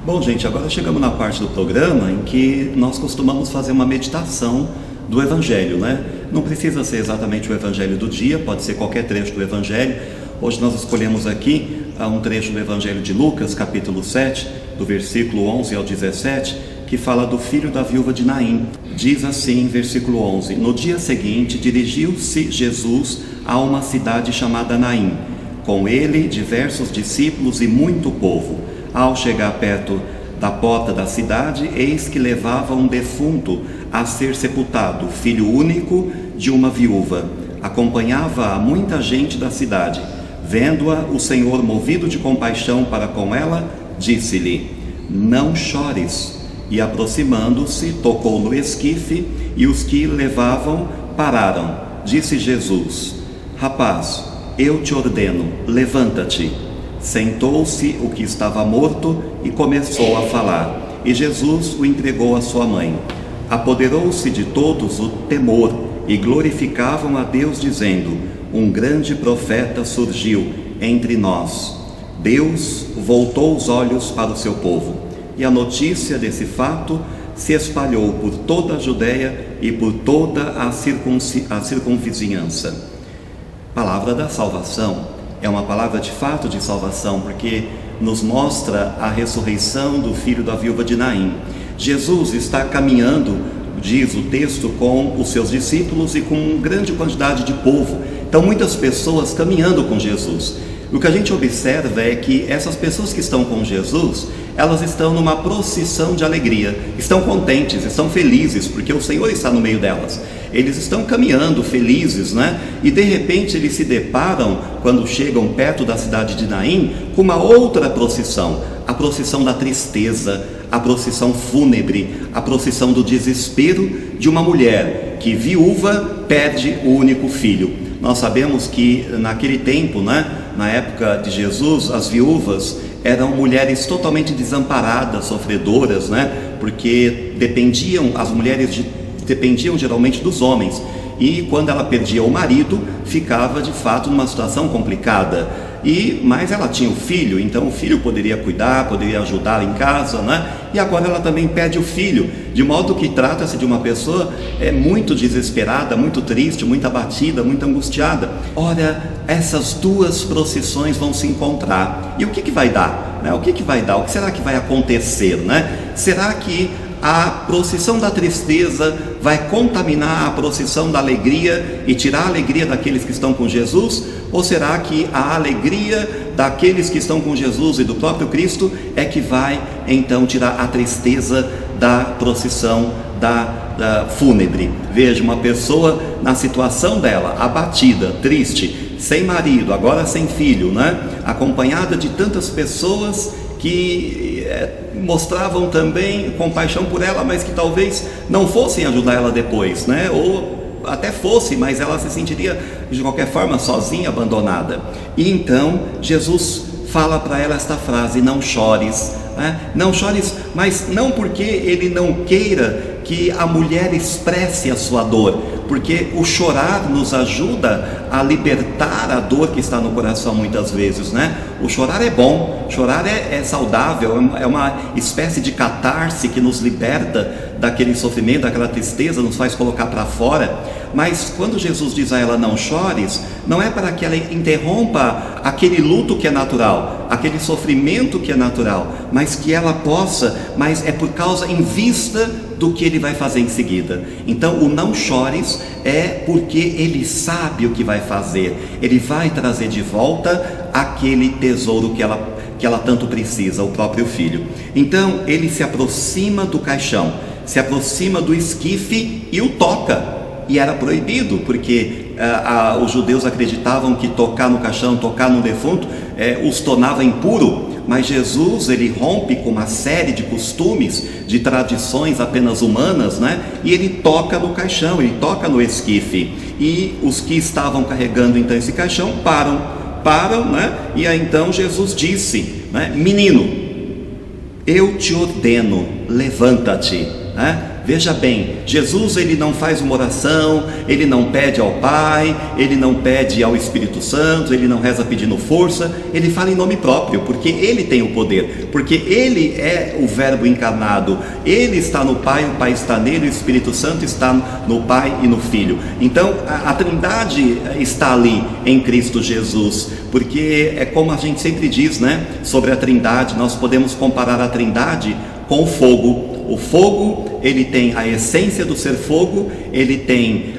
Bom, gente, agora chegamos na parte do programa em que nós costumamos fazer uma meditação do Evangelho, né? Não precisa ser exatamente o Evangelho do dia, pode ser qualquer trecho do Evangelho. Hoje nós escolhemos aqui um trecho do Evangelho de Lucas, capítulo 7, do versículo 11 ao 17, que fala do filho da viúva de Naim. Diz assim, versículo 11: No dia seguinte, dirigiu-se Jesus a uma cidade chamada Naim, com ele diversos discípulos e muito povo. Ao chegar perto da porta da cidade, eis que levava um defunto a ser sepultado, filho único de uma viúva. Acompanhava-a muita gente da cidade. Vendo-a, o Senhor, movido de compaixão para com ela, disse-lhe: Não chores. E aproximando-se, tocou no esquife, e os que levavam pararam. Disse Jesus: Rapaz, eu te ordeno, levanta-te. Sentou-se o que estava morto e começou a falar, e Jesus o entregou à sua mãe. Apoderou-se de todos o temor e glorificavam a Deus, dizendo: Um grande profeta surgiu entre nós. Deus voltou os olhos para o seu povo, e a notícia desse fato se espalhou por toda a Judeia e por toda a circunvizinhança. Palavra da salvação. É uma palavra de fato de salvação, porque nos mostra a ressurreição do filho da viúva de Naim. Jesus está caminhando, diz o texto, com os seus discípulos e com uma grande quantidade de povo. Então, muitas pessoas caminhando com Jesus. O que a gente observa é que essas pessoas que estão com Jesus, elas estão numa procissão de alegria, estão contentes, estão felizes, porque o Senhor está no meio delas. Eles estão caminhando felizes, né? E de repente eles se deparam, quando chegam perto da cidade de Naim, com uma outra procissão, a procissão da tristeza, a procissão fúnebre, a procissão do desespero de uma mulher que, viúva, perde o único filho. Nós sabemos que naquele tempo, né, na época de Jesus, as viúvas eram mulheres totalmente desamparadas, sofredoras, né, porque as mulheres dependiam geralmente dos homens, e quando ela perdia o marido, ficava de fato numa situação complicada. Mas ela tinha o filho, então o filho poderia cuidar, poderia ajudar em casa, né? E agora ela também perde o filho, de modo que trata-se de uma pessoa muito desesperada, muito triste, muito abatida, muito angustiada. Ora, essas duas procissões vão se encontrar, e o que vai dar? Né? O que vai dar? O que será que vai acontecer? Né? Será que a procissão da tristeza vai contaminar a procissão da alegria e tirar a alegria daqueles que estão com Jesus? Ou será que a alegria daqueles que estão com Jesus e do próprio Cristo é que vai então tirar a tristeza da procissão da fúnebre? Veja, uma pessoa na situação dela, abatida, triste, sem marido, agora sem filho, né? Acompanhada de tantas pessoas que mostravam também compaixão por ela, mas que talvez não fossem ajudar ela depois, né? Ou até fosse, mas ela se sentiria de qualquer forma sozinha, abandonada. E então Jesus fala para ela esta frase: não chores, né? Não chores, mas não porque ele não queira que a mulher expresse a sua dor, porque o chorar nos ajuda a libertar a dor que está no coração muitas vezes, né? O chorar é bom, chorar é saudável, é uma espécie de catarse que nos liberta daquele sofrimento, daquela tristeza, nos faz colocar para fora. Mas quando Jesus diz a ela: não chores, não é para que ela interrompa aquele luto que é natural, aquele sofrimento que é natural, mas que ela possa, mas é por causa, em vista do que ele vai fazer em seguida. Então o não chores é porque ele sabe o que vai fazer, ele vai trazer de volta aquele tesouro que ela tanto precisa, o próprio filho. Então ele se aproxima do caixão, se aproxima do esquife e o toca. E era proibido, porque os judeus acreditavam que tocar no caixão, tocar no defunto, os tornava impuro. Mas Jesus, ele rompe com uma série de costumes, de tradições apenas humanas, né? E ele toca no caixão, ele toca no esquife. E os que estavam carregando então esse caixão param, né? E aí então Jesus disse, né? Menino, eu te ordeno, levanta-te. né? Veja bem, Jesus ele não faz uma oração, ele não pede ao Pai, ele não pede ao Espírito Santo, ele não reza pedindo força, ele fala em nome próprio, porque ele tem o poder, porque ele é o Verbo encarnado, ele está no Pai, o Pai está nele, o Espírito Santo está no Pai e no Filho. Então a Trindade está ali em Cristo Jesus, porque é como a gente sempre diz, né, sobre a Trindade. Nós podemos comparar a Trindade com o fogo. O fogo, ele tem a essência do ser fogo, ele tem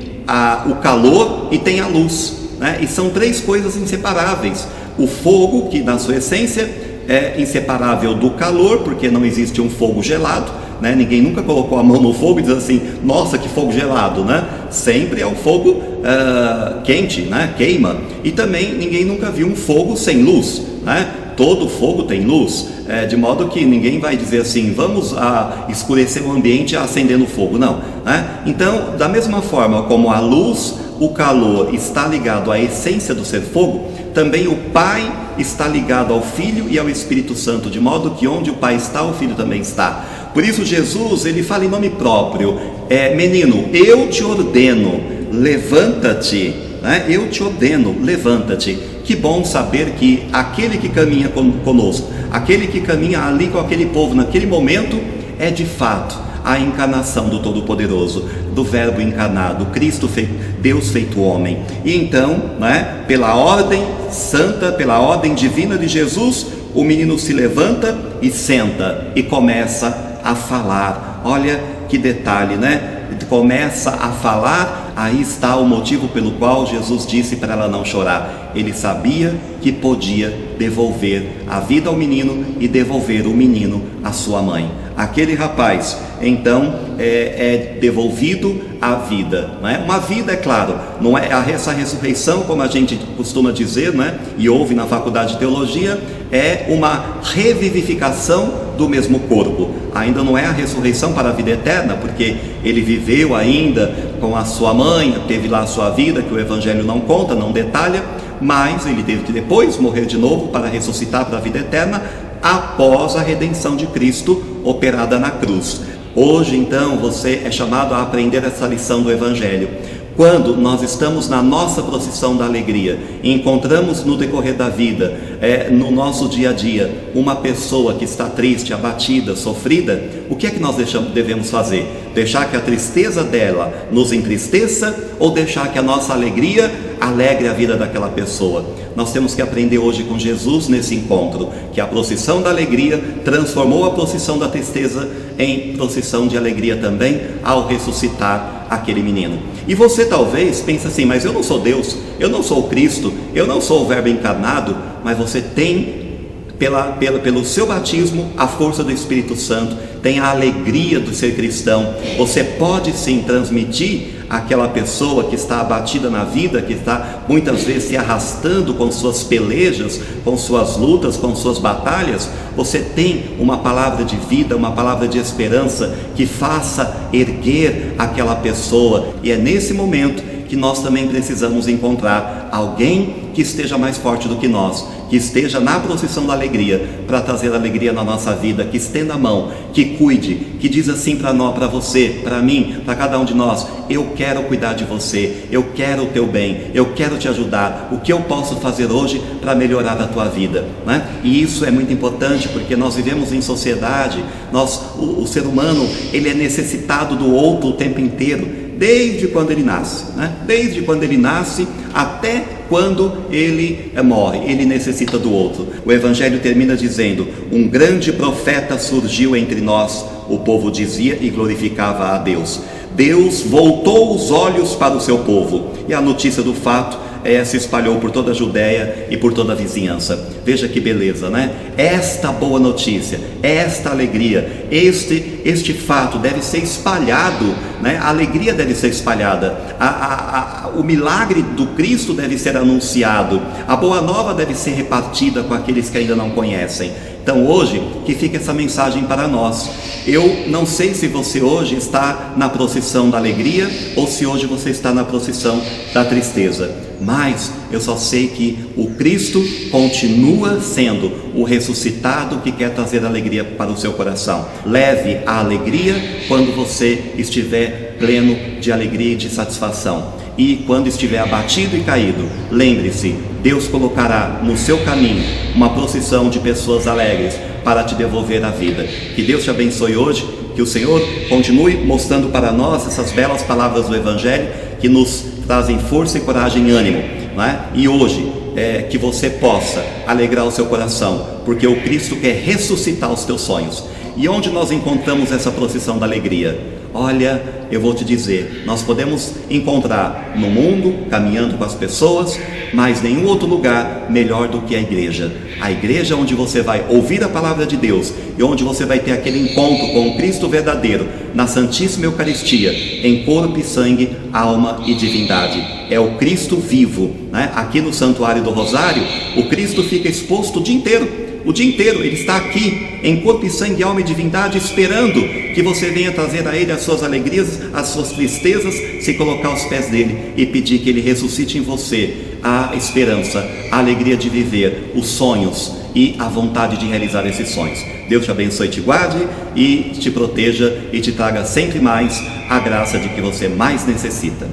o calor e tem a luz, né? E são três coisas inseparáveis. O fogo, que na sua essência é inseparável do calor, porque não existe um fogo gelado, né? Ninguém nunca colocou a mão no fogo e diz assim, nossa, que fogo gelado, né? Sempre é um fogo quente, né? Queima. E também ninguém nunca viu um fogo sem luz, né? Todo fogo tem luz, de modo que ninguém vai dizer assim, vamos escurecer o ambiente acendendo fogo, não, né? Então, da mesma forma como a luz, o calor está ligado à essência do ser fogo, também o Pai está ligado ao Filho e ao Espírito Santo, de modo que onde o Pai está, o Filho também está. Por isso Jesus, ele fala em nome próprio, menino, eu te ordeno, levanta-te, né? Eu te ordeno, levanta-te. Que bom saber que aquele que caminha conosco, aquele que caminha ali com aquele povo naquele momento, é de fato a encarnação do Todo-Poderoso, do Verbo encarnado, Cristo Deus feito homem. E então, né, pela ordem santa, pela ordem divina de Jesus, o menino se levanta e senta e começa a falar. Olha que detalhe, né? Começa a falar. Aí está o motivo pelo qual Jesus disse para ela não chorar. Ele sabia que podia devolver a vida ao menino e devolver o menino à sua mãe. Aquele rapaz, então, é devolvido à vida, não é? Uma vida, é claro, não é essa ressurreição, como a gente costuma dizer, né? E ouve na faculdade de teologia, é uma revivificação do mesmo corpo. Ainda não é a ressurreição para a vida eterna, porque ele viveu ainda com a sua mãe, teve lá a sua vida, que o Evangelho não conta, não detalha, mas ele teve que depois morrer de novo para ressuscitar para a vida eterna, após a redenção de Cristo operada na cruz. Hoje, então, você é chamado a aprender essa lição do Evangelho. Quando nós estamos na nossa procissão da alegria e encontramos no decorrer da vida, no nosso dia a dia, uma pessoa que está triste, abatida, sofrida, o que é que nós devemos fazer? Deixar que a tristeza dela nos entristeça ou deixar que a nossa alegria alegre a vida daquela pessoa? Nós temos que aprender hoje com Jesus nesse encontro, que a procissão da alegria transformou a procissão da tristeza em procissão de alegria também, ao ressuscitar aquele menino. E você talvez pense assim, mas eu não sou Deus, eu não sou o Cristo, eu não sou o Verbo encarnado, mas você tem pelo seu batismo a força do Espírito Santo, tem a alegria do ser cristão. Você pode sim transmitir àquela pessoa que está abatida na vida, que está muitas vezes se arrastando com suas pelejas, com suas lutas, com suas batalhas. Você tem uma palavra de vida, uma palavra de esperança que faça erguer aquela pessoa, e é nesse momento que nós também precisamos encontrar alguém que esteja mais forte do que nós, que esteja na procissão da alegria, para trazer alegria na nossa vida, que estenda a mão, que cuide, que diz assim para nós, para você, para mim, para cada um de nós: eu quero cuidar de você, eu quero o teu bem, eu quero te ajudar, o que eu posso fazer hoje para melhorar a tua vida, né? E isso é muito importante, porque nós vivemos em sociedade, o ser humano, ele é necessitado do outro o tempo inteiro, desde quando ele nasce, né? Desde quando ele nasce até quando ele morre, ele necessita do outro. O Evangelho termina dizendo: um grande profeta surgiu entre nós, o povo dizia e glorificava a Deus. Deus voltou os olhos para o seu povo, e a notícia do fato se espalhou por toda a Judéia e por toda a vizinhança. Veja que beleza, né? Esta boa notícia, esta alegria, este fato deve ser espalhado, né? A alegria deve ser espalhada, o milagre do Cristo deve ser anunciado, a boa nova deve ser repartida com aqueles que ainda não conhecem. Então hoje, que fica essa mensagem para nós. Eu não sei se você hoje está na procissão da alegria ou se hoje você está na procissão da tristeza. mas eu só sei que o Cristo continua sendo o ressuscitado que quer trazer alegria para o seu coração. Leve a alegria quando você estiver pleno de alegria e de satisfação. E quando estiver abatido e caído, lembre-se, Deus colocará no seu caminho uma procissão de pessoas alegres para te devolver a vida. Que Deus te abençoe hoje, que o Senhor continue mostrando para nós essas belas palavras do Evangelho que nos trazem força e coragem e ânimo, não é? E hoje, que você possa alegrar o seu coração, porque o Cristo quer ressuscitar os teus sonhos. E onde nós encontramos essa procissão da alegria? Olha, eu vou te dizer, nós podemos encontrar no mundo, caminhando com as pessoas, mas nenhum outro lugar melhor do que a igreja. A igreja onde você vai ouvir a palavra de Deus e onde você vai ter aquele encontro com o Cristo verdadeiro, na Santíssima Eucaristia, em corpo e sangue, alma e divindade. É o Cristo vivo, né? Aqui no Santuário do Rosário, o Cristo fica exposto o dia inteiro. O dia inteiro Ele está aqui, em corpo e sangue, alma e divindade, esperando que você venha trazer a Ele as suas alegrias, as suas tristezas, se colocar aos pés dEle e pedir que Ele ressuscite em você a esperança, a alegria de viver, os sonhos e a vontade de realizar esses sonhos. Deus te abençoe, te guarde e te proteja e te traga sempre mais a graça de que você mais necessita.